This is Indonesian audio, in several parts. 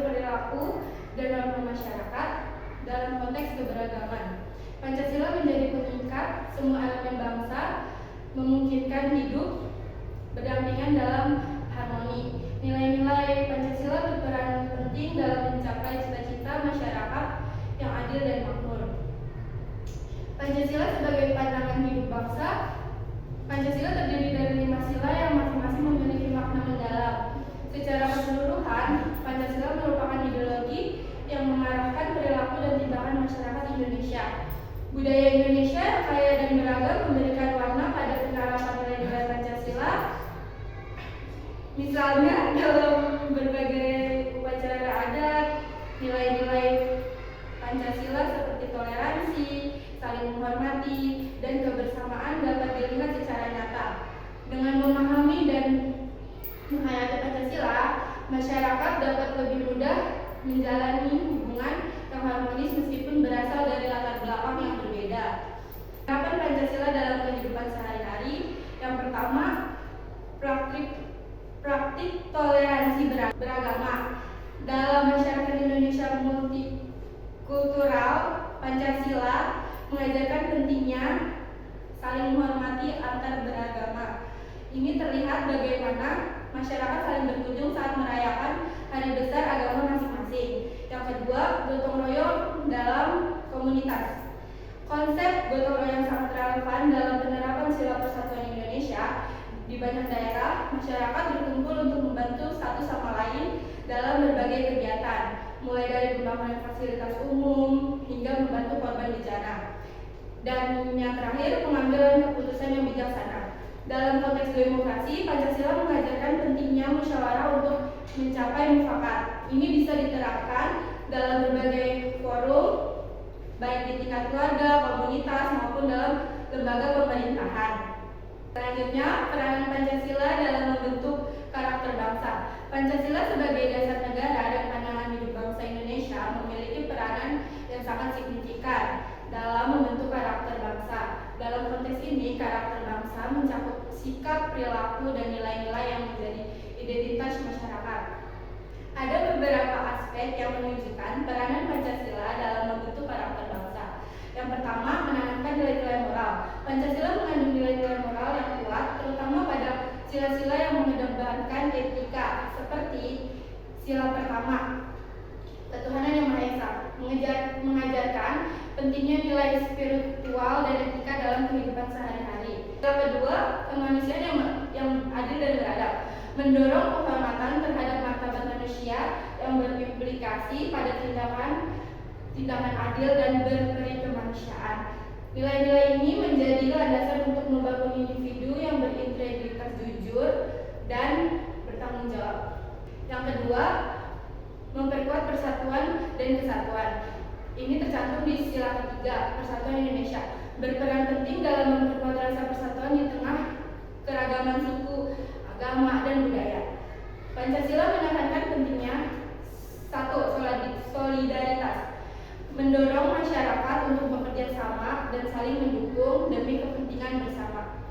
perilaku dan norma masyarakat dalam konteks keberagaman. Pancasila menjadi pengikat semua elemen bangsa, memungkinkan hidup berdampingan dalam harmoni. Nilai-nilai Pancasila berperan penting dalam mencapai cita-cita masyarakat yang adil dan makmur. Pancasila sebagai pandangan hidup bangsa. Pancasila terdiri dari 5 sila yang masing-masing memiliki makna mendalam. Secara keseluruhan, Pancasila merupakan ideologi yang mengarahkan perilaku dan tindakan masyarakat Indonesia. Budaya Indonesia kaya dan beragam memberikan warna pada penerapan nilai-nilai Pancasila. Misalnya dalam berbagai upacara adat, nilai-nilai Pancasila seperti toleransi, saling menghormati, dan kebersamaan dapat dilihat secara nyata. Dengan memahami dan menghayati Pancasila, masyarakat dapat lebih mudah menjalani hubungan yang harmonis meskipun berasal dari latar belakang yang berbeda. Penerapan Pancasila dalam kehidupan sehari-hari. Yang pertama, praktik toleransi beragama. Dalam masyarakat Indonesia multikultural, Pancasila mengajarkan pentingnya saling menghormati antar beragama. Ini terlihat bagaimana masyarakat saling berkunjung saat merayakan hari besar agama masing-masing. Yang kedua, gotong royong dalam komunitas. Konsep gotong royong sangat relevan dalam penerapan sila persatuan Indonesia. Di banyak daerah, masyarakat berkumpul untuk membantu satu sama lain dalam berbagai kegiatan, mulai dari pembangunan fasilitas umum hingga membantu korban bencana. Dan yang terakhir, pengambilan keputusan yang bijaksana. Dalam konteks demokrasi, Pancasila mengajarkan pentingnya musyawarah untuk mencapai mufakat. Ini bisa diterapkan dalam berbagai forum, baik di tingkat keluarga, komunitas, maupun dalam lembaga pemerintahan. Selanjutnya, peranan Pancasila dalam membentuk karakter bangsa. Pancasila sebagai dasar negara dan pandangan hidup bangsa Indonesia memiliki peranan yang sangat signifikan dalam membentuk karakter bangsa. Dalam konteks ini, karakter bangsa mencakup sikap, perilaku, dan nilai-nilai yang menjadi identitas masyarakat. Ada beberapa aspek yang menunjukkan peranan Pancasila dalam membentuk karakter bangsa. Yang pertama, menanamkan nilai-nilai moral. Pancasila mengandung nilai-nilai moral yang kuat, terutama pada sila-sila yang mengedepankan etika, seperti sila pertama, ketuhanan yang Maha Esa, mengajarkan pentingnya nilai spiritual dan etika dalam kehidupan sehari-hari. Sila kedua, kemanusiaan yang adil dan beradab, mendorong penghormatan terhadap martabat manusia yang berimplikasi pada tindakan adil dan berperi kemanusiaan. Nilai-nilai ini menjadi landasan untuk membangun individu yang berintegritas, jujur, dan bertanggung jawab. Yang kedua, memperkuat persatuan dan kesatuan. Ini tercantum di sila ketiga, Persatuan Indonesia. Berperan penting dalam memperkuat rasa persatuan di tengah keragaman suku, agama, dan budaya. Pancasila menekankan pentingnya satu, solidaritas, mendorong masyarakat untuk bekerja sama dan saling mendukung demi kepentingan bersama.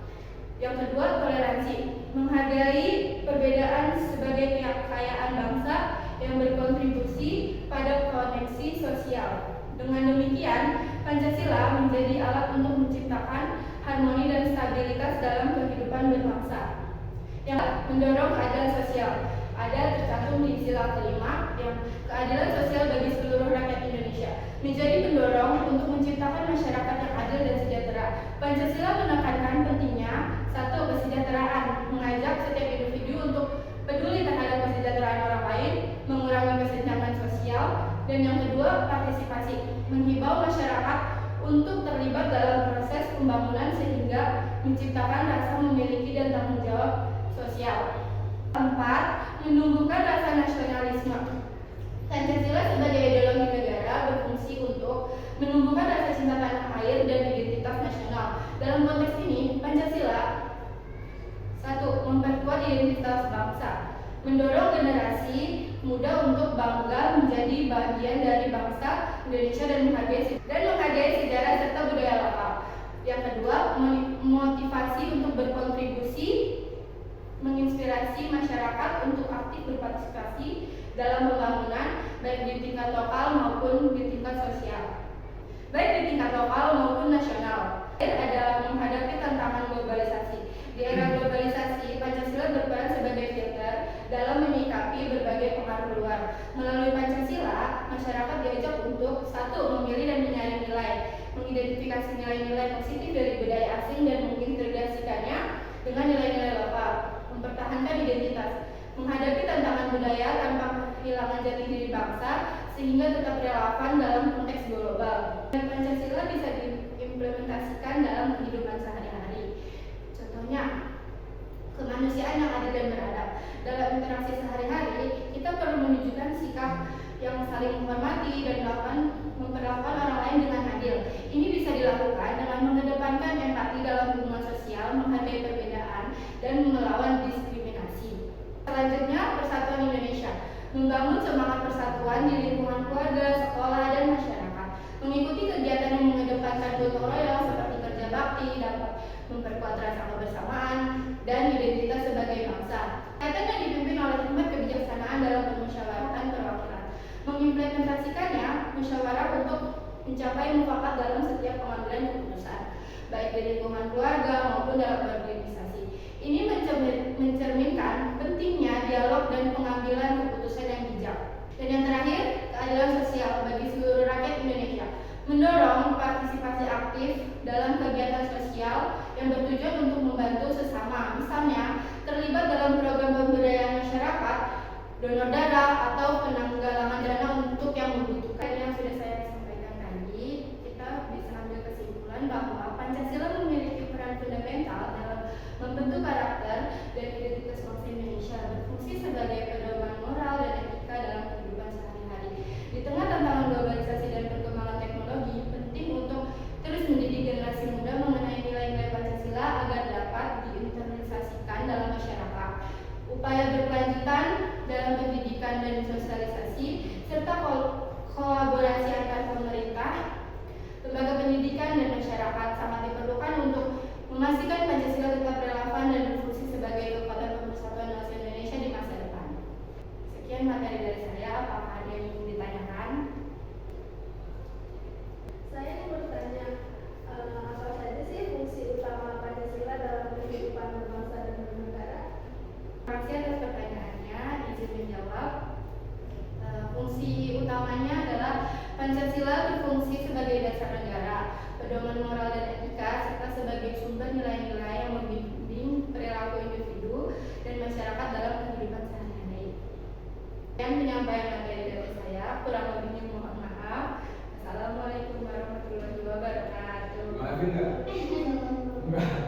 Yang kedua, toleransi, menghargai perbedaan sebagai kekayaan bangsa yang berkontribusi pada koneksi sosial. Dengan demikian, Pancasila menjadi alat untuk menciptakan harmoni dan stabilitas dalam kehidupan berbangsa. Yang mendorong keadilan sosial. Ada tercantum di sila kelima, yang keadilan sosial bagi seluruh rakyat Indonesia. Menjadi pendorong untuk menciptakan masyarakat yang adil dan sejahtera. Pancasila menekankan pentingnya satu, kesejahteraan, mengajak setiap individu untuk peduli terhadap kesejahteraan orang lain, mengurangi kesenjangan sosial, dan yang kedua, partisipasi, menghimbau masyarakat untuk terlibat dalam proses pembangunan sehingga menciptakan rasa memiliki dan tanggung jawab sosial. Keempat, menumbuhkan rasa nasionalisme. Pancasila sebagai ideologi negara berfungsi untuk menumbuhkan rasa cinta tanah air dan identitas nasional. Dalam konteks ini, Pancasila satu, memperkuat identitas bangsa, mendorong generasi muda untuk bangga menjadi bagian dari bangsa Indonesia dan menghargai sejarah serta budaya lokal. Yang kedua, memotivasi untuk berkontribusi, menginspirasi masyarakat untuk aktif berpartisipasi dalam pembangunan baik di tingkat lokal maupun di tingkat sosial, baik di tingkat lokal maupun nasional. Ada menghadapi tantangan globalisasi. Di era globalisasi, Pancasila berperan sebagai filter dalam menyikapi berbagai pengaruh luar. Melalui Pancasila, masyarakat diajak untuk satu, memilih dan menyaring nilai, mengidentifikasi nilai-nilai positif dari budaya asing dan mengintegrasikannya dengan nilai-nilai lokal, mempertahankan identitas, menghadapi tantangan budaya tanpa kehilangan jati diri bangsa sehingga tetap relevan dalam konteks global. Dan Pancasila bisa diimplementasikan dalam kehidupan sehari-hari. Contohnya, kemanusiaan yang adil dan beradab. Dalam interaksi sehari-hari, kita perlu menunjukkan sikap yang saling menghormati dan memperlakukan orang lain dengan adil. Ini bisa dilakukan dengan mengedepankan empati dalam hubungan sosial, menghargai perbedaan, dan melawan diskriminasi. Selanjutnya, persatuan Indonesia. Membangun semangat persatuan di lingkungan keluarga, sekolah, dan masyarakat. Mengikuti kegiatan yang mengedepankan gotong royong seperti kerja bakti dapat memperkuat rasa kebersamaan dan identitas sebagai bangsa. Kegiatan yang dipimpin oleh hikmat kebijaksanaan dalam permusyawaratan perwakilan. Mengimplementasikannya, musyawarah untuk mencapai mufakat dalam setiap pengambilan keputusan, baik di lingkungan keluarga maupun dalam organisasi. Ini mencerminkan pentingnya dialog dan pengambilan keputusan yang bijak. Dan yang terakhir, keadilan sosial bagi seluruh rakyat Indonesia. Mendorong partisipasi aktif dalam kegiatan sosial yang bertujuan untuk membantu sesama, misalnya terlibat dalam program pemberdayaan masyarakat, donor darah, atau penanggalangan dana untuk yang membutuhkan. Yang sudah saya sampaikan tadi, kita bisa ambil kesimpulan bahwa Pancasila memiliki peran fundamental dalam membentuk karakter dan identitas bangsa Indonesia, berfungsi sebagai pedoman moral dan etika dalam kehidupan sehari-hari. Di tengah tantangan globalisasi dan perkembangan teknologi, penting untuk terus mendidik generasi muda mengenai nilai-nilai Pancasila agar dapat diinternalisasikan dalam masyarakat. Upaya berkelanjutan dalam pendidikan dan sosialisasi serta kolaborasi antar pemerintah, lembaga pendidikan dan masyarakat sangat diperlukan untuk memastikan Pancasila tetap relevan dan berfungsi sebagai kekuatan pemersatuan bangsa Indonesia di masa depan. Sekian materi dari saya. Apakah ada yang ingin ditanyakan? Saya ingin bertanya, apa saja sih fungsi utama Pancasila dalam kehidupan berbangsa dan bernegara? Terima kasih atas pertanyaannya. Izin menjawab. Fungsi utamanya adalah Pancasila berfungsi sebagai dasar negara, pedoman moral dan etika, serta sebagai sumber nilai-nilai yang membimbing perilaku individu dan masyarakat dalam kehidupan sehari-hari. Dan penyampaian materi dari saya, kurang lebihnya mohon maaf. Assalamualaikum warahmatullahi wabarakatuh. Maafin nggak?